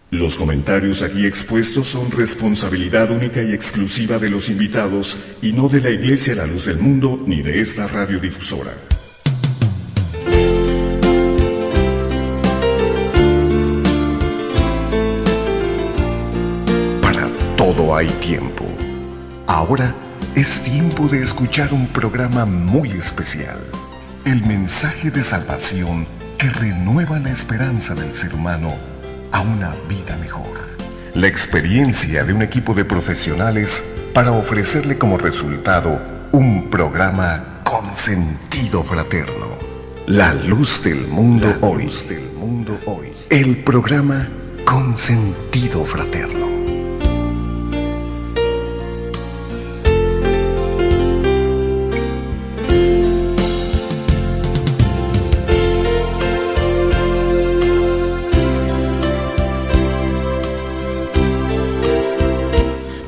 Los comentarios aquí expuestos son responsabilidad única y exclusiva de los invitados y no de la Iglesia La Luz del Mundo ni de esta radiodifusora. Para todo hay tiempo. Ahora es tiempo de escuchar un programa muy especial. El mensaje de salvación que renueva la esperanza del ser humano a una vida mejor. La experiencia de un equipo de profesionales para ofrecerle como resultado un programa con sentido fraterno. La Luz del Mundo Hoy. El programa con sentido fraterno.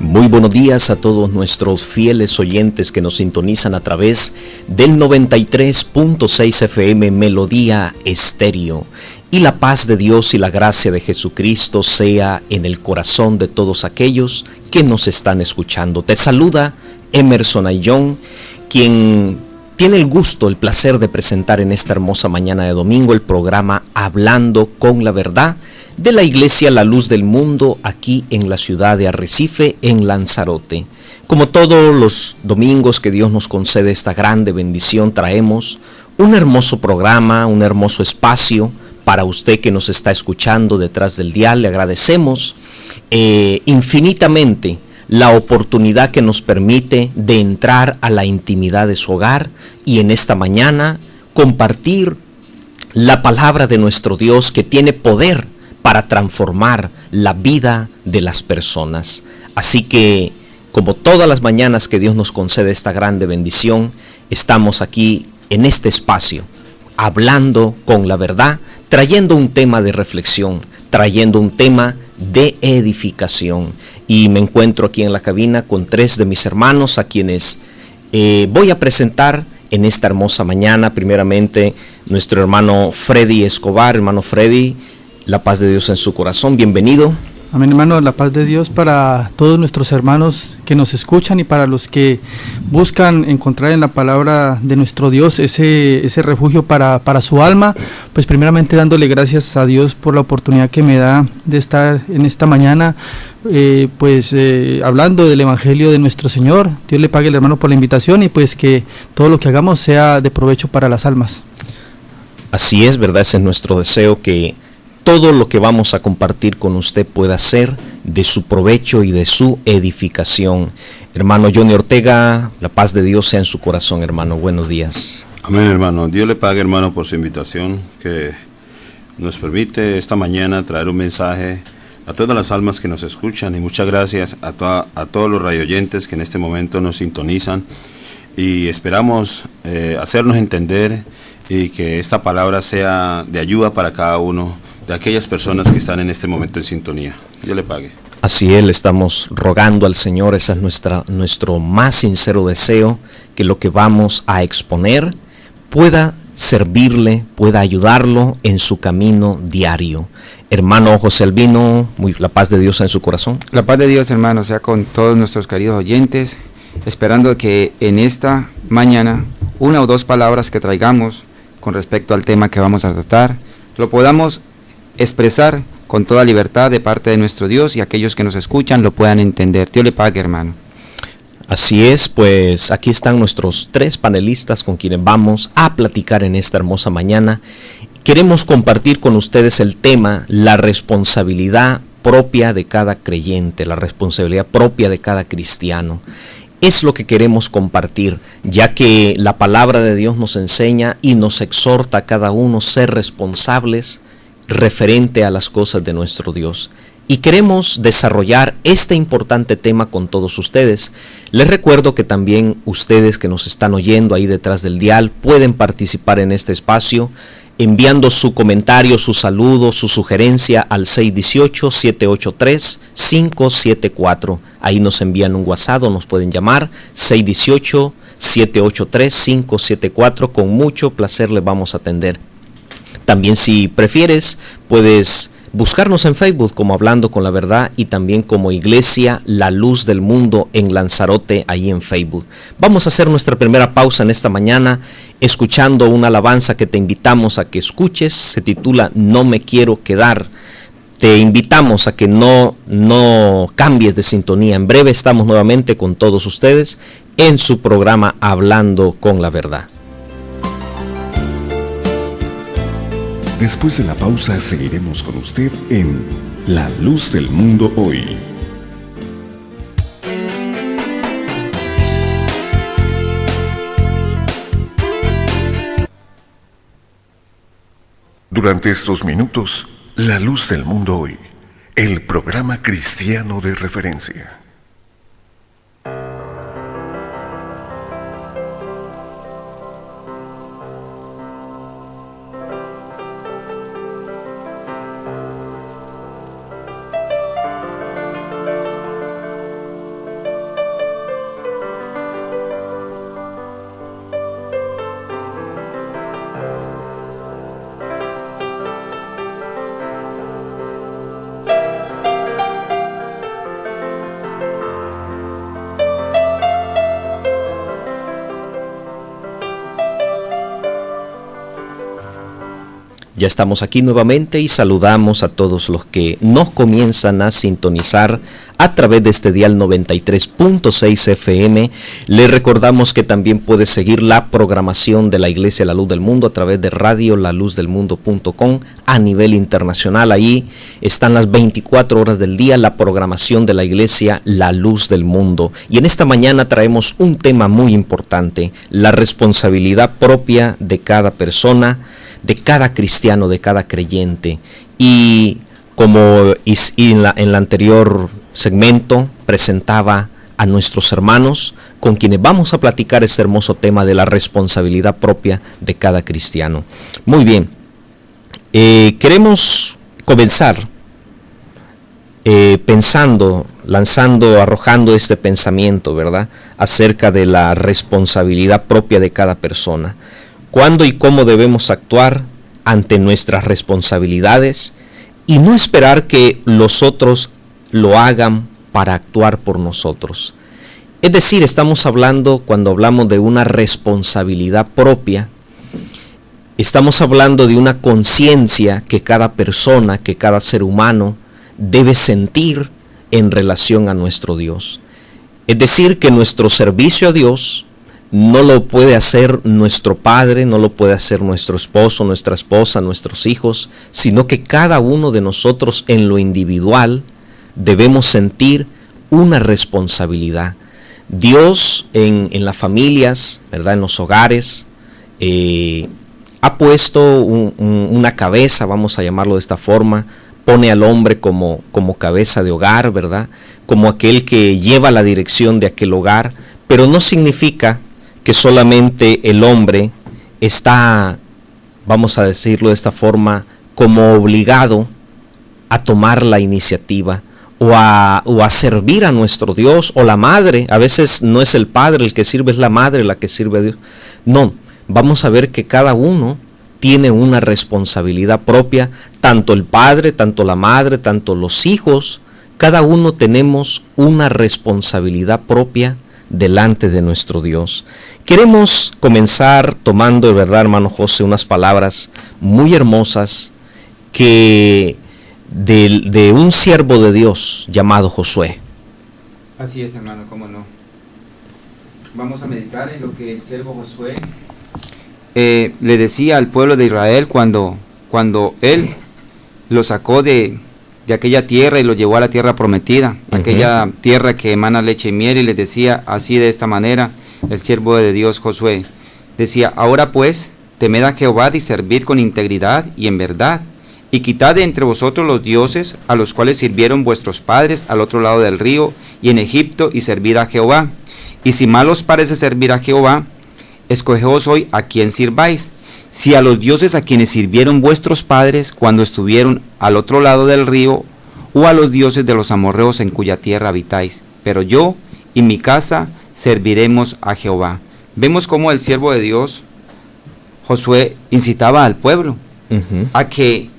Muy buenos días a todos nuestros fieles oyentes que nos sintonizan a través del 93.6 FM Melodía Estéreo. Y la paz de Dios y la gracia de Jesucristo sea en el corazón de todos aquellos que nos están escuchando. Te saluda Emerson Ayllón, quien tiene el gusto, el placer de presentar en esta hermosa mañana de domingo el programa Hablando con la Verdad de la Iglesia La Luz del Mundo aquí en la ciudad de Arrecife, en Lanzarote. Como todos los domingos que Dios nos concede esta grande bendición, traemos un hermoso programa, un hermoso espacio para usted que nos está escuchando detrás del dial. Le agradecemos infinitamente la oportunidad que nos permite de entrar a la intimidad de su hogar y en esta mañana compartir la palabra de nuestro Dios que tiene poder para transformar la vida de las personas. Así que, como todas las mañanas que Dios nos concede esta grande bendición, estamos aquí en este espacio, hablando con la verdad, trayendo un tema de reflexión, trayendo un tema de edificación. Y me encuentro aquí en la cabina con 3 de mis hermanos a quienes voy a presentar en esta hermosa mañana. Primeramente, nuestro hermano Freddy Escobar. Hermano Freddy, la paz de Dios en su corazón, bienvenido. Amén, hermano, la paz de Dios para todos nuestros hermanos que nos escuchan y para los que buscan encontrar en la palabra de nuestro Dios ese refugio para su alma. Pues primeramente dándole gracias a Dios por la oportunidad que me da de estar en esta mañana hablando del Evangelio de nuestro Señor. Dios le pague al hermano por la invitación y pues que todo lo que hagamos sea de provecho para las almas. Así es, ¿verdad? Ese es nuestro deseo, que todo lo que vamos a compartir con usted pueda ser de su provecho y de su edificación. Hermano Johnny Ortega, la paz de Dios sea en su corazón, hermano. Buenos días. Amén, hermano. Dios le pague, hermano, por su invitación, que nos permite esta mañana traer un mensaje a todas las almas que nos escuchan, y muchas gracias a todos los radioyentes que en este momento nos sintonizan, y esperamos hacernos entender y que esta palabra sea de ayuda para cada uno de aquellas personas que están en este momento en sintonía. Dios le pague. Así es, le estamos rogando al Señor, ese es nuestro más sincero deseo, que lo que vamos a exponer pueda servirle, pueda ayudarlo en su camino diario. Hermano José Albino, la paz de Dios en su corazón. La paz de Dios, hermano, sea con todos nuestros queridos oyentes, esperando que en esta mañana 1 o 2 palabras que traigamos con respecto al tema que vamos a tratar, lo podamos expresar con toda libertad de parte de nuestro Dios, y aquellos que nos escuchan lo puedan entender. Dios le pague, hermano. Así es, pues aquí están nuestros 3 panelistas con quienes vamos a platicar en esta hermosa mañana. Queremos compartir con ustedes el tema, la responsabilidad propia de cada creyente, la responsabilidad propia de cada cristiano. Es lo que queremos compartir, ya que la palabra de Dios nos enseña y nos exhorta a cada uno a ser responsables referente a las cosas de nuestro Dios. Y queremos desarrollar este importante tema con todos ustedes. Les recuerdo que también ustedes que nos están oyendo ahí detrás del dial pueden participar en este espacio enviando su comentario, su saludo, su sugerencia al 618-783-574. Ahí nos envían un WhatsApp o nos pueden llamar 618-783-574. Con mucho placer les vamos a atender. También, si prefieres, puedes buscarnos en Facebook como Hablando con la Verdad y también como Iglesia La Luz del Mundo en Lanzarote, ahí en Facebook. Vamos a hacer nuestra primera pausa en esta mañana escuchando una alabanza que te invitamos a que escuches. Se titula No me quiero quedar. Te invitamos a que no cambies de sintonía. En breve estamos nuevamente con todos ustedes en su programa Hablando con la Verdad. Después de la pausa seguiremos con usted en La Luz del Mundo Hoy. Durante estos minutos, La Luz del Mundo Hoy, el programa cristiano de referencia. Ya estamos aquí nuevamente y saludamos a todos los que nos comienzan a sintonizar a través de este dial 93.6 FM. Le recordamos que también puede seguir la programación de la Iglesia La Luz del Mundo a través de radiolaluzdelmundo.com a nivel internacional. Ahí están las 24 horas del día la programación de la Iglesia La Luz del Mundo. Y en esta mañana traemos un tema muy importante, la responsabilidad propia de cada persona, de cada cristiano, de cada creyente. Y como en la anterior segmento presentaba a nuestros hermanos con quienes vamos a platicar este hermoso tema de la responsabilidad propia de cada cristiano. Muy bien, queremos comenzar arrojando este pensamiento, ¿verdad?, acerca de la responsabilidad propia de cada persona. ¿Cuándo y cómo debemos actuar ante nuestras responsabilidades y no esperar que los otros lo hagan para actuar por nosotros? Es decir, estamos hablando, cuando hablamos de una responsabilidad propia, estamos hablando de una conciencia que cada persona, que cada ser humano debe sentir en relación a nuestro Dios. Es decir, que nuestro servicio a Dios no lo puede hacer nuestro padre, no lo puede hacer nuestro esposo, nuestra esposa, nuestros hijos, sino que cada uno de nosotros en lo individual debemos sentir una responsabilidad. Dios en las familias, ¿verdad?, en los hogares, ha puesto una cabeza, vamos a llamarlo de esta forma, pone al hombre como cabeza de hogar, ¿verdad?, como aquel que lleva la dirección de aquel hogar, pero no significa que solamente el hombre está, vamos a decirlo de esta forma, como obligado a tomar la iniciativa o a servir a nuestro Dios, o la madre. A veces no es el padre el que sirve, es la madre la que sirve a Dios. No, vamos a ver que cada uno tiene una responsabilidad propia, tanto el padre, tanto la madre, tanto los hijos, cada uno tenemos una responsabilidad propia delante de nuestro Dios. Queremos comenzar tomando, de verdad, hermano José, unas palabras muy hermosas que de un siervo de Dios llamado Josué. Así es, hermano, cómo no. Vamos a meditar en lo que el siervo Josué le decía al pueblo de Israel cuando él lo sacó de aquella tierra y lo llevó a la tierra prometida, aquella tierra que emana leche y miel, y les decía así, de esta manera, el siervo de Dios Josué decía: ahora pues, temed a Jehová y servid con integridad y en verdad, y quitad de entre vosotros los dioses a los cuales sirvieron vuestros padres al otro lado del río y en Egipto, y servid a Jehová. Y si mal os parece servir a Jehová, escogeos hoy a quién sirváis, si a los dioses a quienes sirvieron vuestros padres cuando estuvieron al otro lado del río, o a los dioses de los amorreos en cuya tierra habitáis. Pero yo y mi casa serviremos a Jehová. Vemos cómo el siervo de Dios, Josué, incitaba al pueblo a que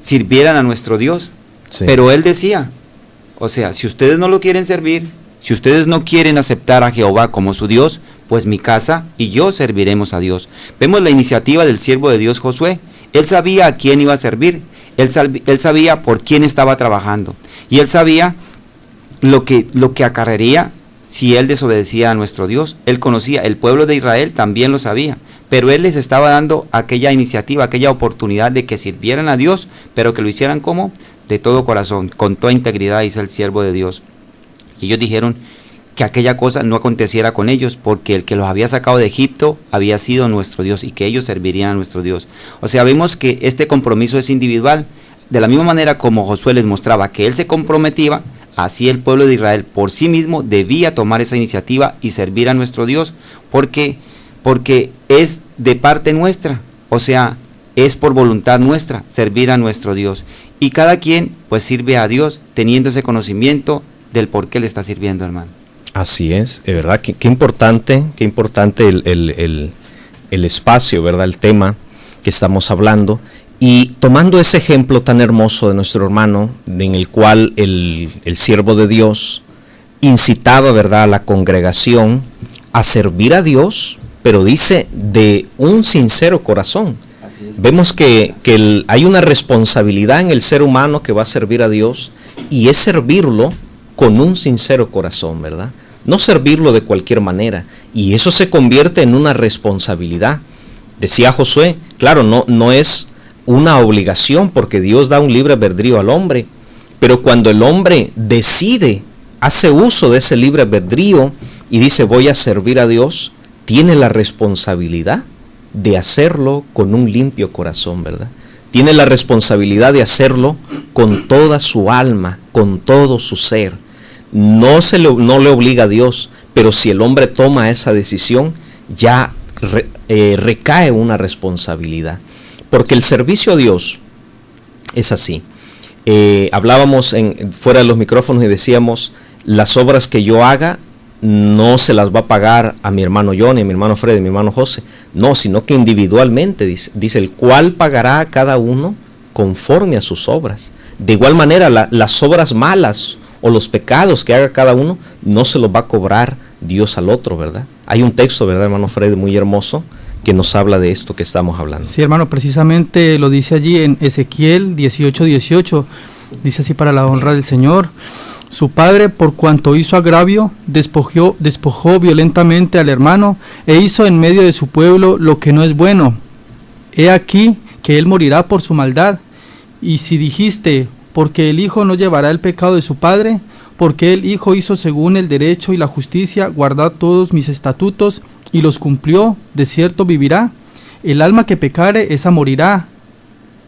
sirvieran a nuestro Dios. Sí. Pero él decía, o sea, si ustedes no lo quieren servir, si ustedes no quieren aceptar a Jehová como su Dios, pues mi casa y yo serviremos a Dios. Vemos la iniciativa del siervo de Dios Josué. Él sabía a quién iba a servir, él sabía por quién estaba trabajando, y él sabía lo que acarrearía si él desobedecía a nuestro Dios. Él conocía, el pueblo de Israel también lo sabía, pero él les estaba dando aquella iniciativa, aquella oportunidad de que sirvieran a Dios, pero que lo hicieran como de todo corazón, con toda integridad, dice el siervo de Dios. Y ellos dijeron que aquella cosa no aconteciera con ellos, porque el que los había sacado de Egipto había sido nuestro Dios, y que ellos servirían a nuestro Dios. O sea, vemos que este compromiso es individual. De la misma manera como Josué les mostraba que él se comprometía, así el pueblo de Israel por sí mismo debía tomar esa iniciativa y servir a nuestro Dios, porque es de parte nuestra, o sea, es por voluntad nuestra servir a nuestro Dios. Y cada quien pues sirve a Dios teniendo ese conocimiento del por qué le está sirviendo, hermano. Así es verdad, qué importante el espacio, ¿verdad? El tema que estamos hablando. Y tomando ese ejemplo tan hermoso de nuestro hermano, en el cual el siervo de Dios incitaba, ¿verdad?, a la congregación a servir a Dios, pero dice de un sincero corazón. Así es. Vemos que hay una responsabilidad en el ser humano que va a servir a Dios, y es servirlo con un sincero corazón, ¿verdad? No servirlo de cualquier manera, y eso se convierte en una responsabilidad. Decía Josué, claro, no es una obligación, porque Dios da un libre albedrío al hombre, pero cuando el hombre decide, hace uso de ese libre albedrío y dice voy a servir a Dios, tiene la responsabilidad de hacerlo con un limpio corazón, ¿verdad? Tiene la responsabilidad de hacerlo con toda su alma, con todo su ser. No le obliga a Dios, pero si el hombre toma esa decisión, ya recae una responsabilidad. Porque el servicio a Dios es así. Hablábamos fuera de los micrófonos y decíamos, las obras que yo haga no se las va a pagar a mi hermano Johnny, a mi hermano Freddy, a mi hermano José. No, sino que individualmente, dice el cual pagará a cada uno conforme a sus obras. De igual manera, las obras malas o los pecados que haga cada uno, no se los va a cobrar Dios al otro, ¿verdad? Hay un texto, ¿verdad, hermano Freddy, muy hermoso, que nos habla de esto que estamos hablando. Sí, hermano, precisamente lo dice allí en Ezequiel 18:18, dice así: para la honra del Señor, su padre, por cuanto hizo agravio, despojó violentamente al hermano, e hizo en medio de su pueblo lo que no es bueno. He aquí que él morirá por su maldad. Y si dijiste, porque el hijo no llevará el pecado de su padre, porque el hijo hizo según el derecho y la justicia, guardó todos mis estatutos y los cumplió, de cierto vivirá. El alma que pecare, esa morirá.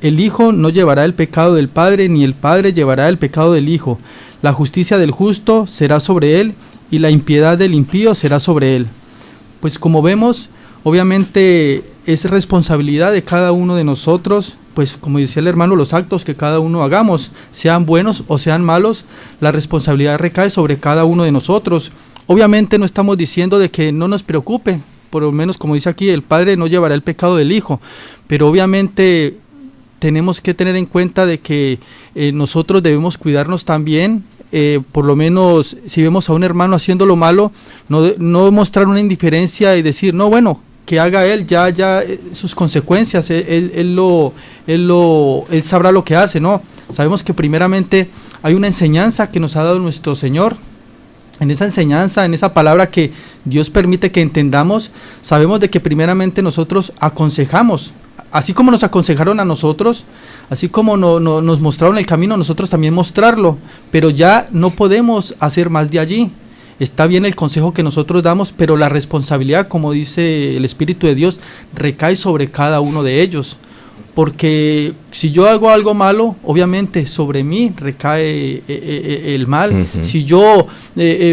El hijo no llevará el pecado del padre, ni el padre llevará el pecado del hijo. La justicia del justo será sobre él, y la impiedad del impío será sobre él. Pues como vemos, obviamente es responsabilidad de cada uno de nosotros, pues como decía el hermano, los actos que cada uno hagamos, sean buenos o sean malos, la responsabilidad recae sobre cada uno de nosotros. Obviamente no estamos diciendo de que no nos preocupe, por lo menos como dice aquí, el padre no llevará el pecado del hijo, pero obviamente tenemos que tener en cuenta de que nosotros debemos cuidarnos también. Por lo menos si vemos a un hermano haciendo lo malo, no mostrar una indiferencia y decir, no, bueno, que haga él, ya sus consecuencias, él sabrá lo que hace, ¿no? Sabemos que primeramente hay una enseñanza que nos ha dado nuestro Señor. En esa enseñanza, en esa palabra que Dios permite que entendamos, sabemos de que primeramente nosotros aconsejamos. Así como nos aconsejaron a nosotros, así como nos mostraron el camino, nosotros también mostrarlo, pero ya no podemos hacer más de allí. Está bien el consejo que nosotros damos, pero la responsabilidad, como dice el Espíritu de Dios, recae sobre cada uno de ellos. Porque si yo hago algo malo, obviamente sobre mí recae el mal. Uh-huh. Si yo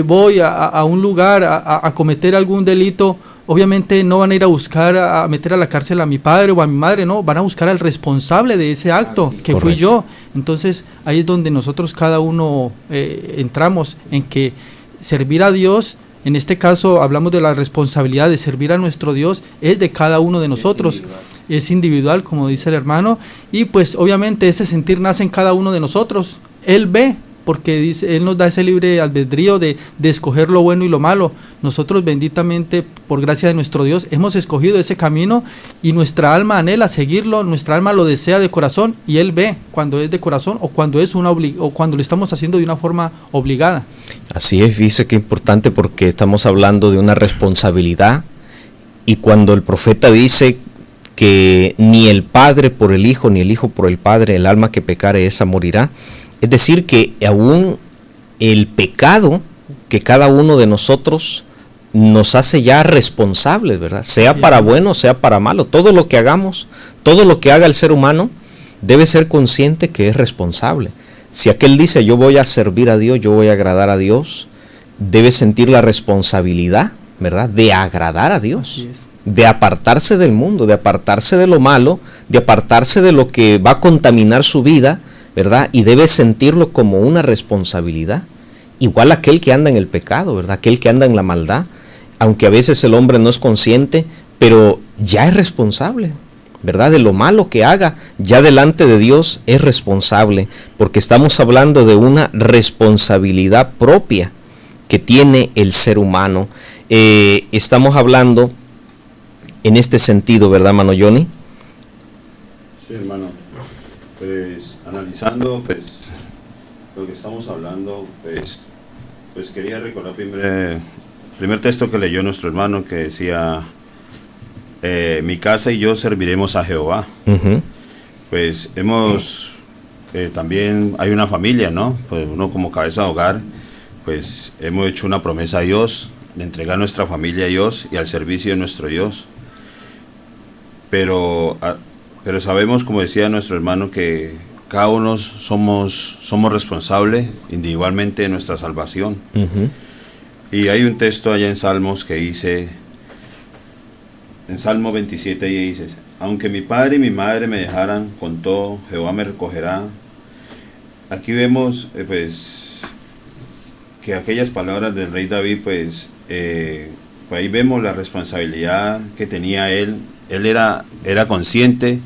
voy a un lugar a cometer algún delito, obviamente no van a ir a buscar a meter a la cárcel a mi padre o a mi madre, no, van a buscar al responsable de ese acto, que correcto. fui yo. Entonces ahí es donde nosotros cada uno entramos en que servir a Dios, en este caso hablamos de la responsabilidad de servir a nuestro Dios, es de cada uno de nosotros. es individual, como dice el hermano, y pues obviamente ese sentir nace en cada uno de nosotros. Él ve, porque dice, Él nos da ese libre albedrío de escoger lo bueno y lo malo. Nosotros benditamente, por gracia de nuestro Dios, hemos escogido ese camino y nuestra alma anhela seguirlo, nuestra alma lo desea de corazón, y Él ve cuando es de corazón o cuando es o cuando lo estamos haciendo de una forma obligada. Así es, dice que es importante porque estamos hablando de una responsabilidad, y cuando el profeta dice que ni el Padre por el Hijo, ni el Hijo por el Padre, el alma que pecare esa morirá, es decir, que aún el pecado que cada uno de nosotros nos hace ya responsables, ¿verdad? Sea para bueno, sea para malo. Todo lo que hagamos, todo lo que haga el ser humano, debe ser consciente que es responsable. Si aquel dice, yo voy a servir a Dios, yo voy a agradar a Dios, debe sentir la responsabilidad, ¿verdad?, de agradar a Dios. Así es. De apartarse del mundo, de apartarse de lo malo, de apartarse de lo que va a contaminar su vida, ¿verdad? Y debe sentirlo como una responsabilidad. Igual aquel que anda en el pecado, ¿verdad? Aquel que anda en la maldad, aunque a veces el hombre no es consciente, pero ya es responsable, ¿verdad? De lo malo que haga, ya delante de Dios es responsable, porque estamos hablando de una responsabilidad propia que tiene el ser humano. Estamos hablando en este sentido, ¿verdad, hermano Johnny? Sí, hermano. Pues analizando lo que estamos hablando, pues quería recordar el primer texto que leyó nuestro hermano, que decía, mi casa y yo serviremos a Jehová. Uh-huh. Pues hemos, también hay una familia, ¿no? Pues uno como cabeza de hogar, pues hemos hecho una promesa a Dios, de entregar nuestra familia a Dios y al servicio de nuestro Dios. Pero sabemos, como decía nuestro hermano, que cada uno somos responsables individualmente de nuestra salvación. Uh-huh. Y hay un texto allá en Salmos que dice, en Salmo 27, y dice, aunque mi padre y mi madre me dejaran, con todo Jehová me recogerá. Aquí vemos pues que aquellas palabras del rey David, pues ahí vemos la responsabilidad que tenía él. Él era consciente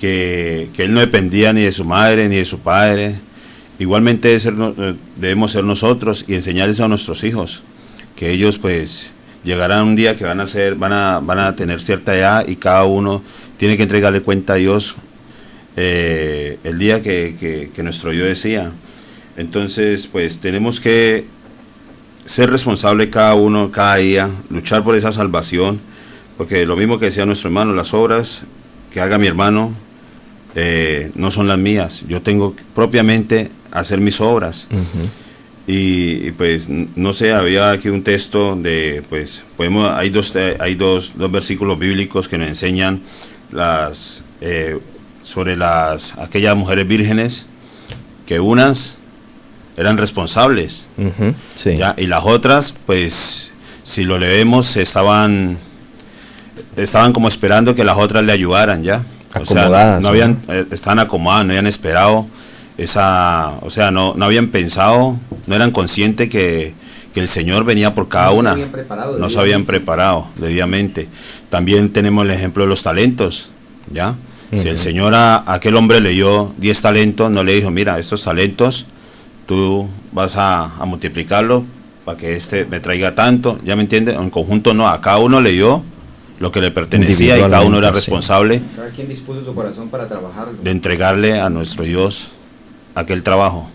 que él no dependía ni de su madre ni de su padre. Igualmente debemos ser nosotros y enseñarles a nuestros hijos que ellos pues llegarán un día que van a tener cierta edad, y cada uno tiene que entregarle cuenta a Dios el día que nuestro Dios decía. Entonces pues tenemos que ser responsables cada uno, cada día, luchar por esa salvación, porque lo mismo que decía nuestro hermano, las obras que haga mi hermano no son las mías. Yo tengo propiamente hacer mis obras. Uh-huh. Y pues no sé, había aquí un texto de, pues hay dos versículos bíblicos que nos enseñan sobre aquellas mujeres vírgenes, que unas eran responsables, uh-huh. Sí. ¿ya? Y las otras, pues si lo leemos, estaban como esperando que las otras le ayudaran, ya. Acomodadas, o sea, estaban acomodadas, no habían esperado no habían pensado, no eran conscientes que el Señor venía por cada una. No se habían preparado debidamente. También tenemos el ejemplo de los talentos, ¿ya? Uh-huh. Si el Señor a aquel hombre le dio 10 talentos, no le dijo, mira, estos talentos tú vas a multiplicarlo para que me traiga tanto, ¿ya me entiende? En conjunto no, a cada uno le dio lo que le pertenecía, y cada uno era responsable, cada quien dispuso su corazón para trabajar, de entregarle a nuestro Dios aquel trabajo.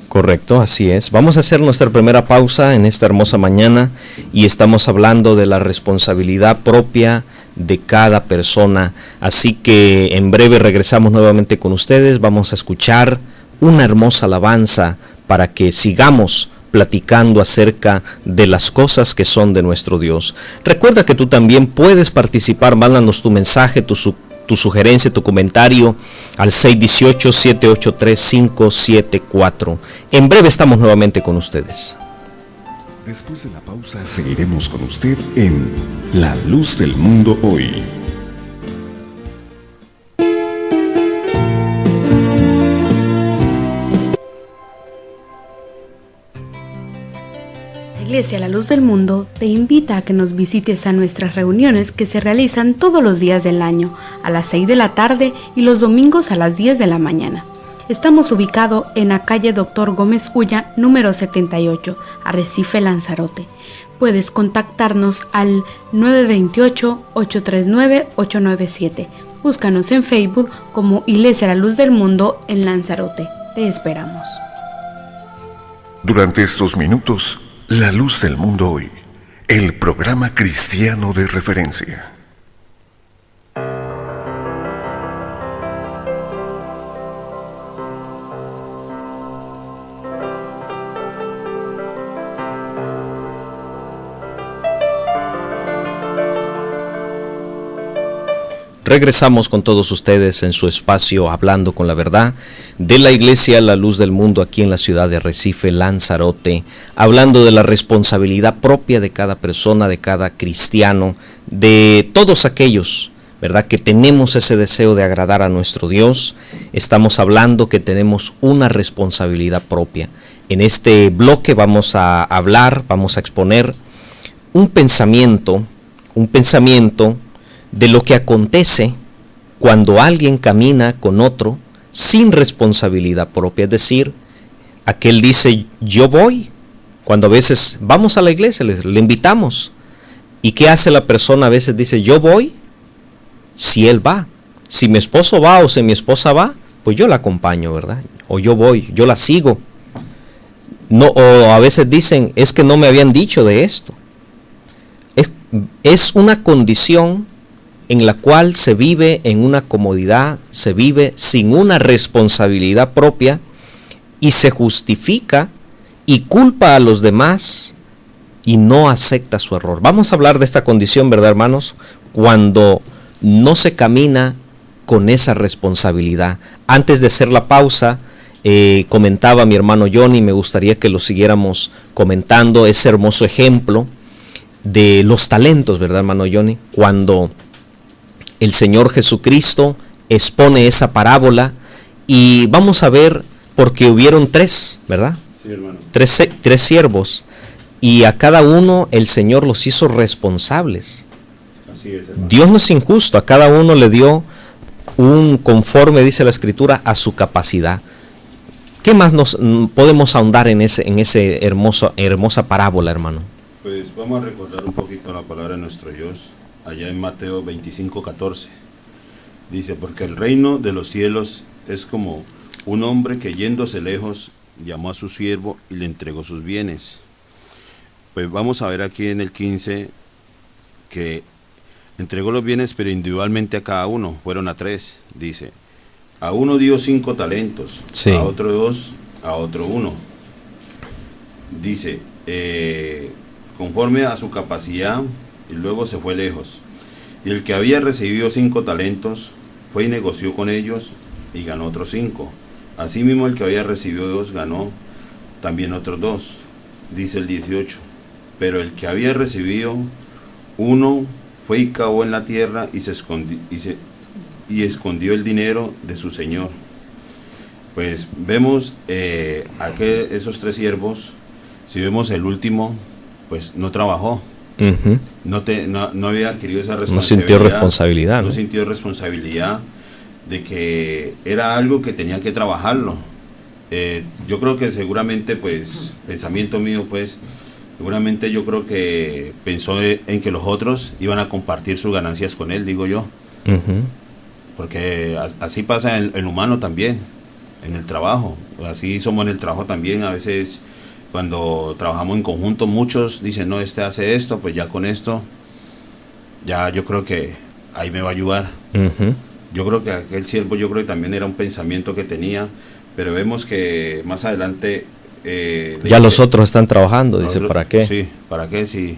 Correcto, así es. Vamos a hacer nuestra primera pausa en esta hermosa mañana, y estamos hablando de la responsabilidad propia de cada persona. Así que en breve regresamos nuevamente con ustedes. Vamos a escuchar una hermosa alabanza para que sigamos platicando acerca de las cosas que son de nuestro Dios. Recuerda que tú también puedes participar. Mándanos tu mensaje, tu sugerencia, tu comentario al 618-783-574. En breve estamos nuevamente con ustedes. Después de la pausa seguiremos con usted en La Luz del Mundo Hoy. La Iglesia La Luz del Mundo te invita a que nos visites a nuestras reuniones que se realizan todos los días del año, a las 6 de la tarde y los domingos a las 10 de la mañana. Estamos ubicados en la calle Dr. Gómez Ulla, número 78, Arrecife, Lanzarote. Puedes contactarnos al 928-839-897. Búscanos en Facebook como Iglesia La Luz del Mundo en Lanzarote. Te esperamos. Durante estos minutos, La Luz del Mundo Hoy, el programa cristiano de referencia. Regresamos con todos ustedes en su espacio Hablando con la Verdad de la Iglesia La Luz del Mundo aquí en la ciudad de Arrecife, Lanzarote, hablando de la responsabilidad propia de cada persona, de cada cristiano, de todos aquellos, ¿verdad?, que tenemos ese deseo de agradar a nuestro Dios. Estamos hablando que tenemos una responsabilidad propia. En este bloque vamos a hablar, vamos a exponer un pensamiento de lo que acontece cuando alguien camina con otro sin responsabilidad propia. Es decir, aquel dice, yo voy, cuando a veces vamos a la iglesia, le invitamos. ¿Y qué hace la persona? A veces dice, yo voy, si él va. Si mi esposo va o si mi esposa va, pues yo la acompaño, ¿verdad? O yo voy, yo la sigo. No, o a veces dicen, es que no me habían dicho de esto. Es una condición en la cual se vive en una comodidad, se vive sin una responsabilidad propia y se justifica y culpa a los demás y no acepta su error. Vamos a hablar de esta condición, ¿verdad, hermanos? Cuando no se camina con esa responsabilidad. Antes de hacer la pausa, comentaba mi hermano Johnny, me gustaría que lo siguiéramos comentando, ese hermoso ejemplo de los talentos, ¿verdad, hermano Johnny? Cuando el Señor Jesucristo expone esa parábola y vamos a ver, porque hubieron tres, ¿verdad? Sí, hermano. Tres siervos y a cada uno el Señor los hizo responsables. Así es, hermano. Dios no es injusto, a cada uno le dio un conforme, dice la Escritura, a su capacidad. ¿Qué más nos podemos ahondar en ese hermosa parábola, hermano? Pues vamos a recordar un poquito la palabra de nuestro Dios. Allá en Mateo 25:14 dice, porque el reino de los cielos es como un hombre que yéndose lejos llamó a su siervo y le entregó sus bienes. Pues vamos a ver aquí en el 15 que entregó los bienes pero individualmente a cada uno, fueron a 3, dice, a uno dio 5 talentos, sí, a otro 2, a otro 1. Dice, conforme a su capacidad, y luego se fue lejos. Y el que había recibido 5 talentos fue y negoció con ellos y ganó otros 5. Asimismo el que había recibido 2 ganó también otros 2. Dice el 18. Pero el que había recibido 1 fue y cavó en la tierra y escondió el dinero de su señor. Pues vemos esos 3 siervos. Si vemos el último, pues no trabajó. Uh-huh. No había adquirido esa responsabilidad. No sintió responsabilidad, de que era algo que tenía que trabajarlo. Yo creo que seguramente, pues, pensamiento mío, pues, seguramente yo creo que pensó en que los otros iban a compartir sus ganancias con él, digo yo. Uh-huh. Porque así pasa en humano también, en el trabajo. Así somos en el trabajo también, a veces. Cuando trabajamos en conjunto, muchos dicen, no, este hace esto, pues ya con esto, ya yo creo que ahí me va a ayudar. Uh-huh. Yo creo que aquel siervo, yo creo que también era un pensamiento que tenía, pero vemos que más adelante... ya los otros están trabajando, dice, ¿para qué? Sí, ¿para qué? Sí.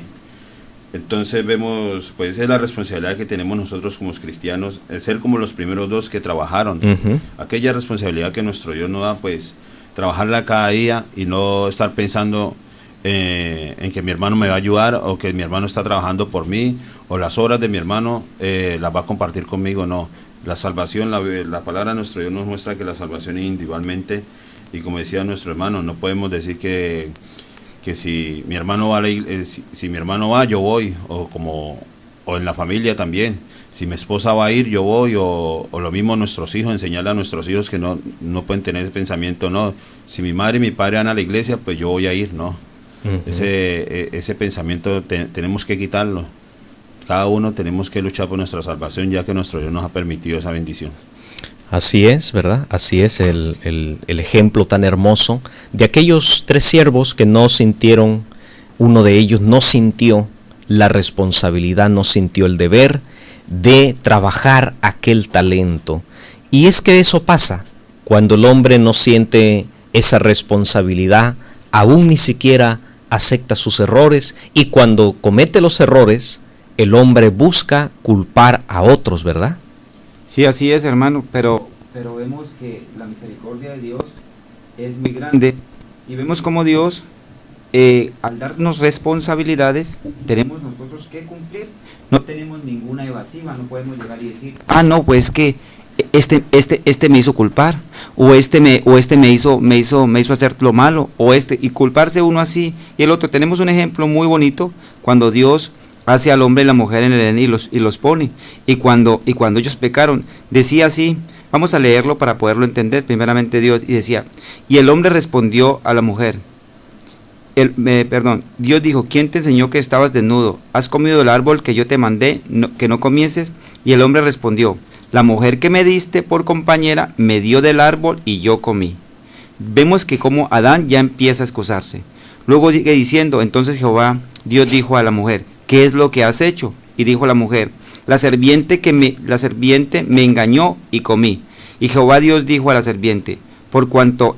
Entonces vemos, pues esa es la responsabilidad que tenemos nosotros como cristianos, el ser como los primeros 2 que trabajaron. Uh-huh. Aquella responsabilidad que nuestro Dios nos da, pues... trabajarla cada día y no estar pensando en que mi hermano me va a ayudar o que mi hermano está trabajando por mí o las horas de mi hermano las va a compartir conmigo. No, la salvación, la palabra de nuestro Dios nos muestra que la salvación es individualmente y como decía nuestro hermano, no podemos decir que que si mi hermano va si mi hermano va, yo voy, o en la familia también. Si mi esposa va a ir, yo voy, o lo mismo nuestros hijos, enseñarle a nuestros hijos que no pueden tener ese pensamiento, no, si mi madre y mi padre van a la iglesia, pues yo voy a ir, no. Ese pensamiento tenemos que quitarlo. Cada uno tenemos que luchar por nuestra salvación, ya que nuestro Dios nos ha permitido esa bendición. Así es, ¿verdad? Así es el ejemplo tan hermoso de aquellos 3 siervos que no sintieron, uno de ellos no sintió la responsabilidad, no sintió el deber de trabajar aquel talento. Y es que eso pasa cuando el hombre no siente esa responsabilidad, aún ni siquiera acepta sus errores, y cuando comete los errores, el hombre busca culpar a otros, ¿verdad? Sí, así es, hermano, pero vemos que la misericordia de Dios es muy grande, y vemos como Dios, al darnos responsabilidades, tenemos nosotros que cumplir. No tenemos ninguna evasiva, no podemos llegar y decir, no, pues que este me hizo culpar, o este me hizo hacer lo malo, y culparse uno así y el otro. Tenemos un ejemplo muy bonito cuando Dios hace al hombre y la mujer en el Edén y los pone, y cuando ellos pecaron, decía así, vamos a leerlo para poderlo entender. Primeramente Dios, y decía, y el hombre respondió a la mujer, Dios dijo, ¿quién te enseñó que estabas desnudo? ¿Has comido del árbol que yo te mandé que no comieses? Y el hombre respondió, la mujer que me diste por compañera me dio del árbol y yo comí. Vemos que como Adán ya empieza a excusarse. Luego sigue diciendo, entonces Jehová, Dios dijo a la mujer, ¿qué es lo que has hecho? Y dijo la mujer, la serpiente me engañó y comí. Y Jehová Dios dijo a la serpiente, por cuanto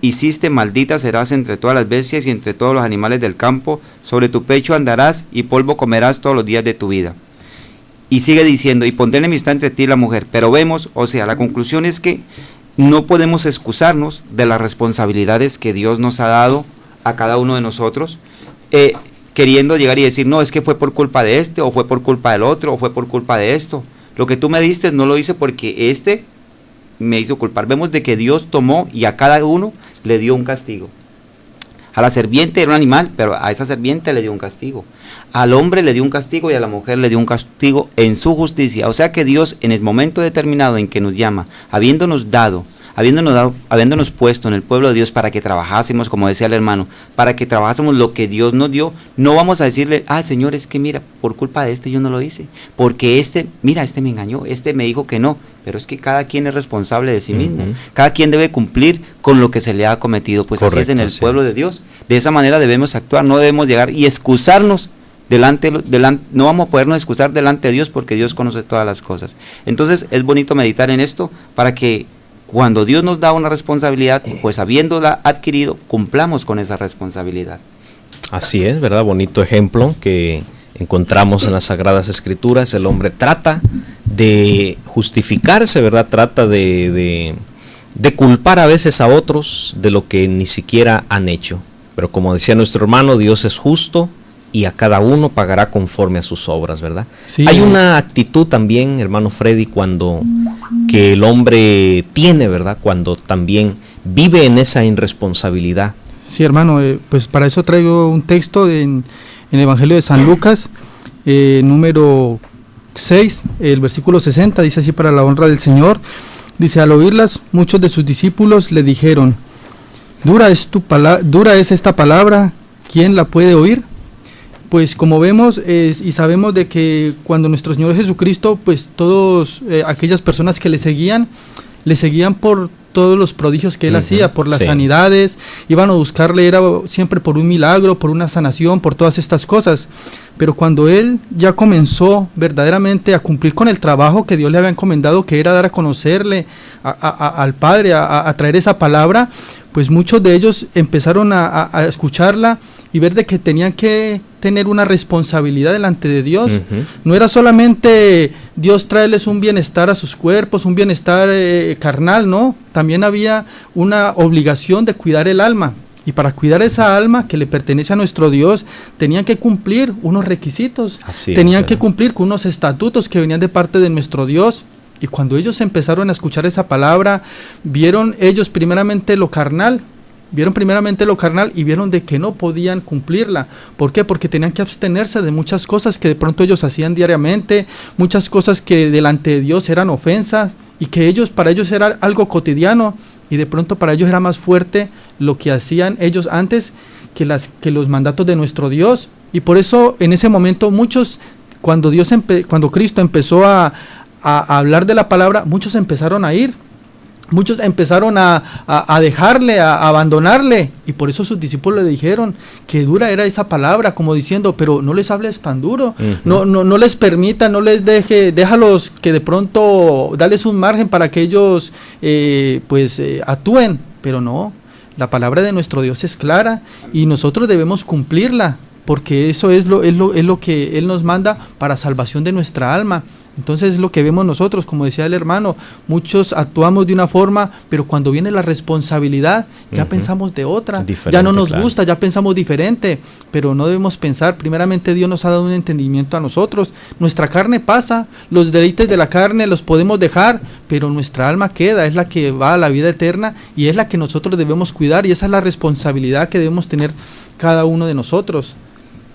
hiciste, maldita serás entre todas las bestias y entre todos los animales del campo, sobre tu pecho andarás y polvo comerás todos los días de tu vida. Y sigue diciendo, y pondré enemistad entre ti y la mujer. Pero vemos, la conclusión es que no podemos excusarnos de las responsabilidades que Dios nos ha dado a cada uno de nosotros, queriendo llegar y decir, no, es que fue por culpa de este, o fue por culpa del otro, o fue por culpa de esto. Lo que tú me diste no lo hice porque me hizo culpar. Vemos de que Dios tomó y a cada uno le dio un castigo. A la serpiente era un animal, pero a esa serpiente le dio un castigo. Al hombre le dio un castigo y a la mujer le dio un castigo en su justicia. O sea que Dios, en el momento determinado en que nos llama, habiéndonos puesto en el pueblo de Dios para que trabajásemos, como decía el hermano, para que trabajásemos lo que Dios nos dio, no vamos a decirle, Señor, es que mira, por culpa de yo no lo hice, porque me engañó, me dijo que no. Pero es que cada quien es responsable de sí mismo, cada quien debe cumplir con lo que se le ha cometido, pues correcto, así es en el pueblo de Dios. De esa manera debemos actuar, no debemos llegar y excusarnos no vamos a podernos excusar delante de Dios, porque Dios conoce todas las cosas. Entonces es bonito meditar en esto para que cuando Dios nos da una responsabilidad, pues habiéndola adquirido, cumplamos con esa responsabilidad. Así es, ¿verdad? Bonito ejemplo que encontramos en las Sagradas Escrituras. El hombre trata de justificarse, ¿verdad? Trata de culpar a veces a otros de lo que ni siquiera han hecho. Pero como decía nuestro hermano, Dios es justo y a cada uno pagará conforme a sus obras, ¿verdad? Sí. Hay una actitud también, hermano Freddy, que el hombre tiene, ¿verdad? Cuando también vive en esa irresponsabilidad. Sí, hermano, pues para eso traigo un texto en el Evangelio de San Lucas, número 6, el versículo 60, dice así: para la honra del Señor. Dice: al oírlas, muchos de sus discípulos le dijeron: dura es esta palabra, ¿quién la puede oír? Pues como vemos y sabemos de que cuando nuestro Señor Jesucristo, pues todos aquellas personas que le seguían por todos los prodigios que él hacía, por las sanidades, iban a buscarle, era siempre por un milagro, por una sanación, por todas estas cosas. Pero cuando él ya comenzó verdaderamente a cumplir con el trabajo que Dios le había encomendado, que era dar a conocerle al Padre, a traer esa palabra, pues muchos de ellos empezaron a escucharla y ver de que tenían que tener una responsabilidad delante de Dios. No era solamente Dios traerles un bienestar a sus cuerpos, un bienestar carnal, no, también había una obligación de cuidar el alma. Y para cuidar esa alma que le pertenece a nuestro Dios, tenían que cumplir unos requisitos, tenían que cumplir con unos estatutos que venían de parte de nuestro Dios. Y cuando ellos empezaron a escuchar esa palabra, vieron ellos primeramente lo carnal, Vieron primeramente lo carnal y vieron de que no podían cumplirla. ¿Por qué? Porque tenían que abstenerse de muchas cosas que de pronto ellos hacían diariamente, muchas cosas que delante de Dios eran ofensas y que para ellos era algo cotidiano, y de pronto para ellos era más fuerte lo que hacían ellos antes que los mandatos de nuestro Dios. Y por eso en ese momento muchos, cuando Cristo empezó a hablar de la palabra, muchos empezaron a ir. Muchos empezaron a dejarle, a abandonarle, y por eso sus discípulos le dijeron que dura era esa palabra, como diciendo, pero no les hables tan duro, no les permita, no les déjalos que de pronto, dales un margen para que ellos actúen, pero no, la palabra de nuestro Dios es clara y nosotros debemos cumplirla, porque eso es lo que Él nos manda para salvación de nuestra alma. Entonces es lo que vemos nosotros, como decía el hermano, muchos actuamos de una forma, pero cuando viene la responsabilidad ya pensamos de otra, ya no nos gusta, ya pensamos diferente, pero no debemos pensar, primeramente Dios nos ha dado un entendimiento a nosotros, nuestra carne pasa, los deleites de la carne los podemos dejar, pero nuestra alma queda, es la que va a la vida eterna y es la que nosotros debemos cuidar, y esa es la responsabilidad que debemos tener cada uno de nosotros.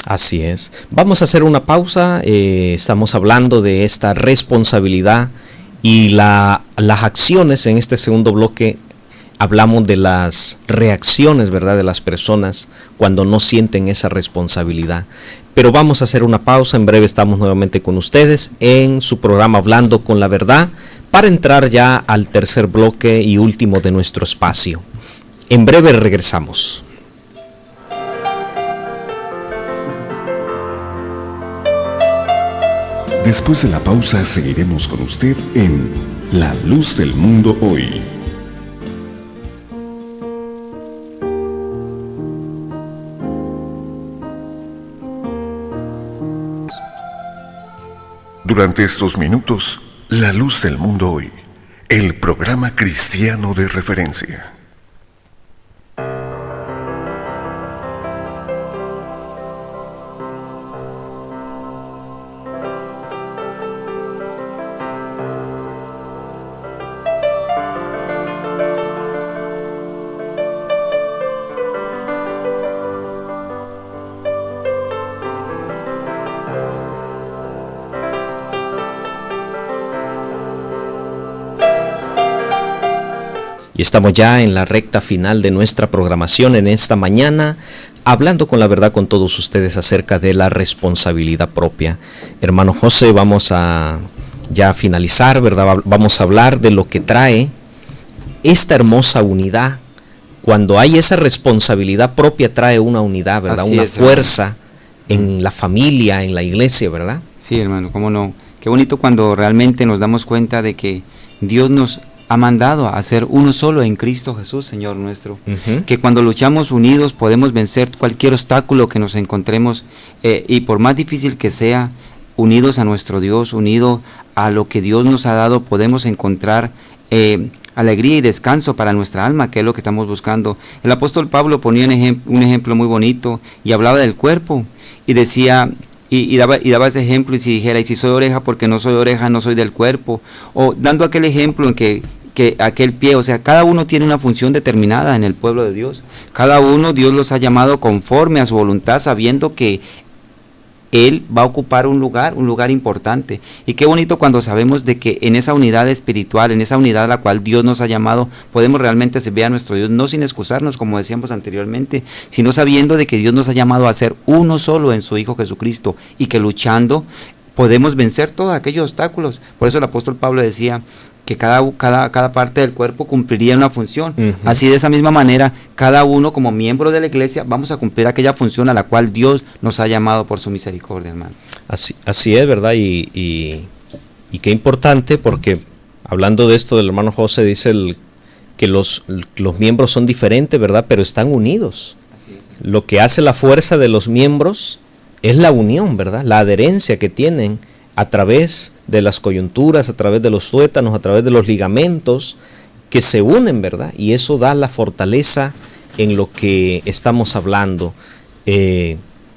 Así es. Vamos a hacer una pausa. Estamos hablando de esta responsabilidad y las acciones. En este segundo bloque hablamos de las reacciones, ¿verdad?, de las personas cuando no sienten esa responsabilidad. Pero vamos a hacer una pausa. En breve estamos nuevamente con ustedes en su programa Hablando con la Verdad, para entrar ya al tercer bloque y último de nuestro espacio. En breve regresamos. Después de la pausa seguiremos con usted en La Luz del Mundo Hoy. Durante estos minutos, La Luz del Mundo Hoy, el programa cristiano de referencia. Y estamos ya en la recta final de nuestra programación en esta mañana, hablando con la verdad con todos ustedes acerca de la responsabilidad propia. Hermano José, vamos a ya finalizar, ¿verdad? Vamos a hablar de lo que trae esta hermosa unidad. Cuando hay esa responsabilidad propia, trae una unidad, ¿verdad? Así una fuerza en la familia, en la iglesia, ¿verdad? Sí, hermano, cómo no. Qué bonito cuando realmente nos damos cuenta de que Dios nos ha mandado a ser uno solo en Cristo Jesús, Señor nuestro. Que cuando luchamos unidos podemos vencer cualquier obstáculo que nos encontremos, y por más difícil que sea, unidos a nuestro Dios, unidos a lo que Dios nos ha dado, podemos encontrar alegría y descanso para nuestra alma, que es lo que estamos buscando. El apóstol Pablo ponía un ejemplo muy bonito y hablaba del cuerpo y decía, y daba ese ejemplo, y si dijera, y si soy oreja porque no soy oreja, no soy del cuerpo, o dando aquel ejemplo en que aquel pie, o sea, cada uno tiene una función determinada en el pueblo de Dios, cada uno Dios los ha llamado conforme a su voluntad, sabiendo que Él va a ocupar un lugar importante. Y qué bonito cuando sabemos de que en esa unidad espiritual, en esa unidad a la cual Dios nos ha llamado, podemos realmente servir a nuestro Dios, no sin excusarnos, como decíamos anteriormente, sino sabiendo de que Dios nos ha llamado a ser uno solo en su Hijo Jesucristo, y que luchando podemos vencer todos aquellos obstáculos. Por eso el apóstol Pablo decía que cada parte del cuerpo cumpliría una función. Así, de esa misma manera, cada uno como miembro de la iglesia vamos a cumplir aquella función a la cual Dios nos ha llamado por su misericordia, hermano. Así es, ¿verdad? Y qué importante, porque hablando de esto del hermano José, dice que los miembros son diferentes, ¿verdad? Pero están unidos. Así es. Lo que hace la fuerza de los miembros es la unión, ¿verdad? La adherencia que tienen a través de las coyunturas, a través de los tuétanos, a través de los ligamentos que se unen, ¿verdad? Y eso da la fortaleza en lo que estamos hablando.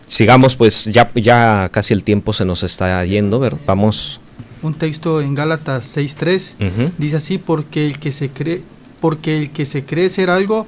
Sigamos, pues ya casi el tiempo se nos está yendo, ¿verdad? Vamos. Un texto en Gálatas 6:3 dice así: porque el que se cree ser algo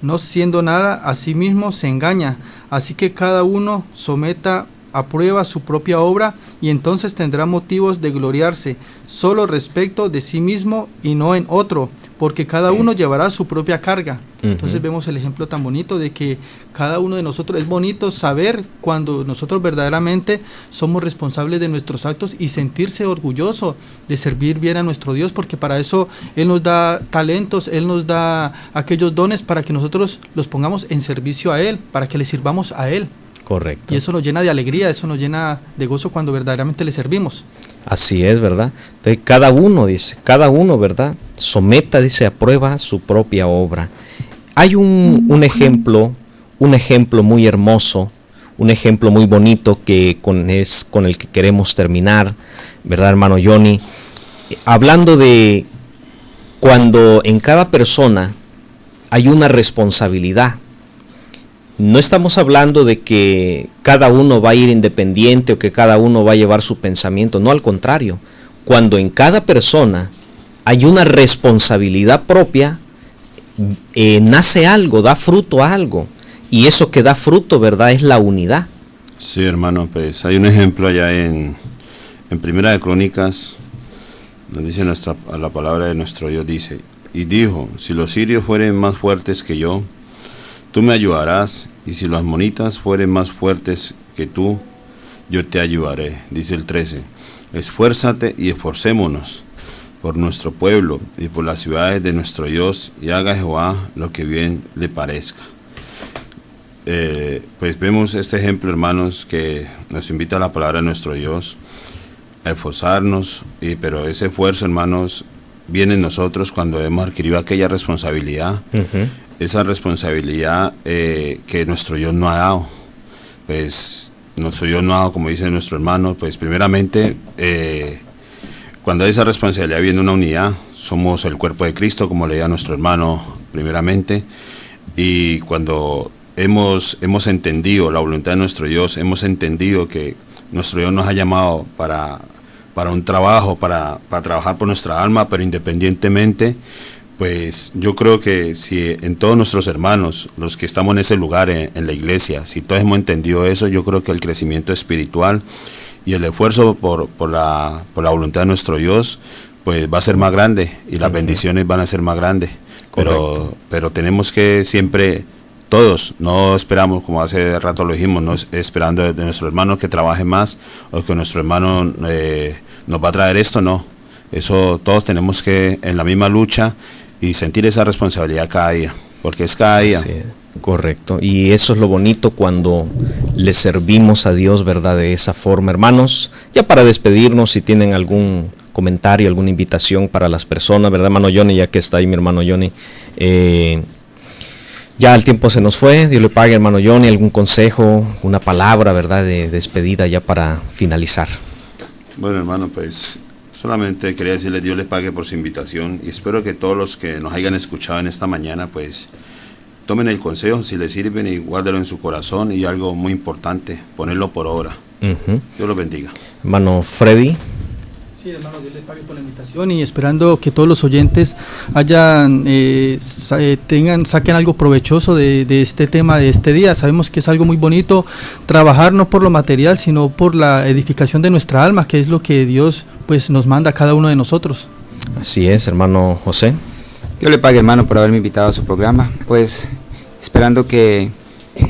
no siendo nada, a sí mismo se engaña. Así que cada uno someta a prueba su propia obra, y entonces tendrá motivos de gloriarse solo respecto de sí mismo y no en otro, porque cada uno llevará su propia carga. Entonces vemos el ejemplo tan bonito de que cada uno de nosotros, es bonito saber cuando nosotros verdaderamente somos responsables de nuestros actos y sentirse orgulloso de servir bien a nuestro Dios, porque para eso Él nos da talentos, Él nos da aquellos dones para que nosotros los pongamos en servicio a Él, para que le sirvamos a Él. Correcto. Y eso nos llena de alegría, eso nos llena de gozo cuando verdaderamente le servimos. Así es, ¿verdad? Entonces cada uno, ¿verdad? Someta, dice, a prueba su propia obra. Hay un ejemplo muy hermoso, un ejemplo muy bonito que es con el que queremos terminar, ¿verdad, hermano Johnny? Hablando de cuando en cada persona hay una responsabilidad. No estamos hablando de que cada uno va a ir independiente o que cada uno va a llevar su pensamiento, no, al contrario. Cuando en cada persona hay una responsabilidad propia, nace algo, da fruto a algo, y eso que da fruto, ¿verdad?, es la unidad. Sí, hermano, pues hay un ejemplo allá en Primera de Crónicas, nos dice la palabra de nuestro Dios, dice, y dijo, si los sirios fueren más fuertes que yo, tú me ayudarás, y si los amonitas fueren más fuertes que tú, yo te ayudaré. Dice el 13, esfuérzate y esforcémonos por nuestro pueblo y por las ciudades de nuestro Dios, y haga Jehová lo que bien le parezca. Pues vemos este ejemplo, hermanos, que nos invita a la palabra de nuestro Dios, a esforzarnos, pero ese esfuerzo, hermanos, viene en nosotros cuando hemos adquirido aquella responsabilidad. Esa responsabilidad que nuestro Dios no ha dado. Pues nuestro Dios no ha dado, como dice nuestro hermano, pues primeramente, cuando hay esa responsabilidad viene una unidad. Somos el cuerpo de Cristo, como leía nuestro hermano primeramente, y cuando hemos entendido la voluntad de nuestro Dios, hemos entendido que nuestro Dios nos ha llamado para un trabajo, para trabajar por nuestra alma, pero independientemente, pues yo creo que si en todos nuestros hermanos, los que estamos en ese lugar, en la iglesia, si todos hemos entendido eso, yo creo que el crecimiento espiritual y el esfuerzo por la voluntad de nuestro Dios, pues va a ser más grande, y las bendiciones van a ser más grandes. Pero tenemos que siempre, todos, no esperamos, como hace rato lo dijimos, no esperando de nuestro hermano que trabaje más, o que nuestro hermano nos va a traer esto, no. Eso todos tenemos que, en la misma lucha, y sentir esa responsabilidad cada día, porque es cada día. Sí, correcto, y eso es lo bonito cuando le servimos a Dios, ¿verdad?, de esa forma. Hermanos, ya para despedirnos, si tienen algún comentario, alguna invitación para las personas, ¿verdad, hermano Johnny? Ya que está ahí mi hermano Johnny, ya el tiempo se nos fue, Dios le pague, hermano Johnny, algún consejo, una palabra, ¿verdad?, de despedida ya para finalizar. Bueno, hermano, pues solamente quería decirle Dios le pague por su invitación, y espero que todos los que nos hayan escuchado en esta mañana, pues tomen el consejo, si les sirven, y guárdelo en su corazón, y algo muy importante, ponerlo por obra. Dios los bendiga. Hermano Freddy. Sí, hermano, Dios les pague por la invitación, y esperando que todos los oyentes saquen algo provechoso de este tema de este día. Sabemos que es algo muy bonito trabajar no por lo material, sino por la edificación de nuestra alma, que es lo que Dios pues nos manda a cada uno de nosotros. Así es, hermano José. Dios le pague, hermano, por haberme invitado a su programa, pues esperando que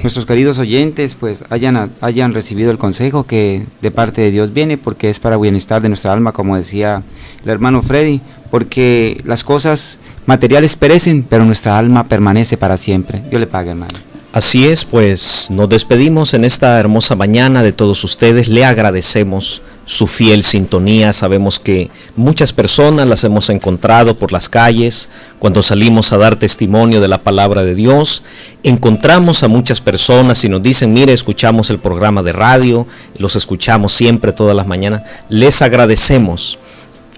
nuestros queridos oyentes pues hayan recibido el consejo que de parte de Dios viene, porque es para bienestar de nuestra alma, como decía el hermano Freddy, porque las cosas materiales perecen, pero nuestra alma permanece para siempre. Dios le pague, hermano. Así es, pues nos despedimos en esta hermosa mañana de todos ustedes. Le agradecemos su fiel sintonía. Sabemos que muchas personas las hemos encontrado por las calles cuando salimos a dar testimonio de la palabra de Dios. Encontramos a muchas personas y nos dicen, mire, escuchamos el programa de radio, los escuchamos siempre todas las mañanas. Les agradecemos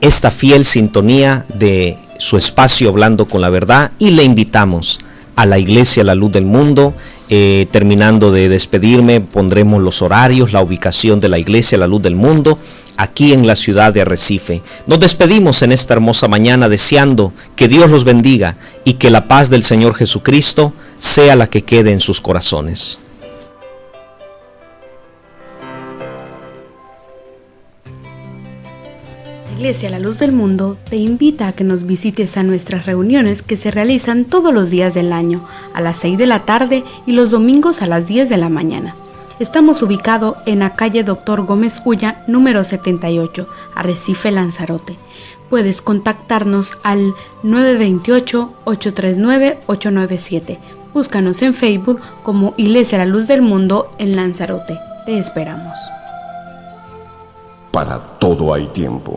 esta fiel sintonía de su espacio Hablando con la Verdad, y le invitamos a la Iglesia La Luz del Mundo. Terminando de despedirme, pondremos los horarios, la ubicación de la Iglesia La Luz del Mundo, aquí en la ciudad de Arrecife. Nos despedimos en esta hermosa mañana deseando que Dios los bendiga y que la paz del Señor Jesucristo sea la que quede en sus corazones. Iglesia La Luz del Mundo te invita a que nos visites a nuestras reuniones que se realizan todos los días del año, a las 6 de la tarde y los domingos a las 10 de la mañana. Estamos ubicados en la calle Dr. Gómez Ulla, número 78, Arrecife, Lanzarote. Puedes contactarnos al 928-839-897. Búscanos en Facebook como Iglesia La Luz del Mundo en Lanzarote. Te esperamos. Para todo hay tiempo.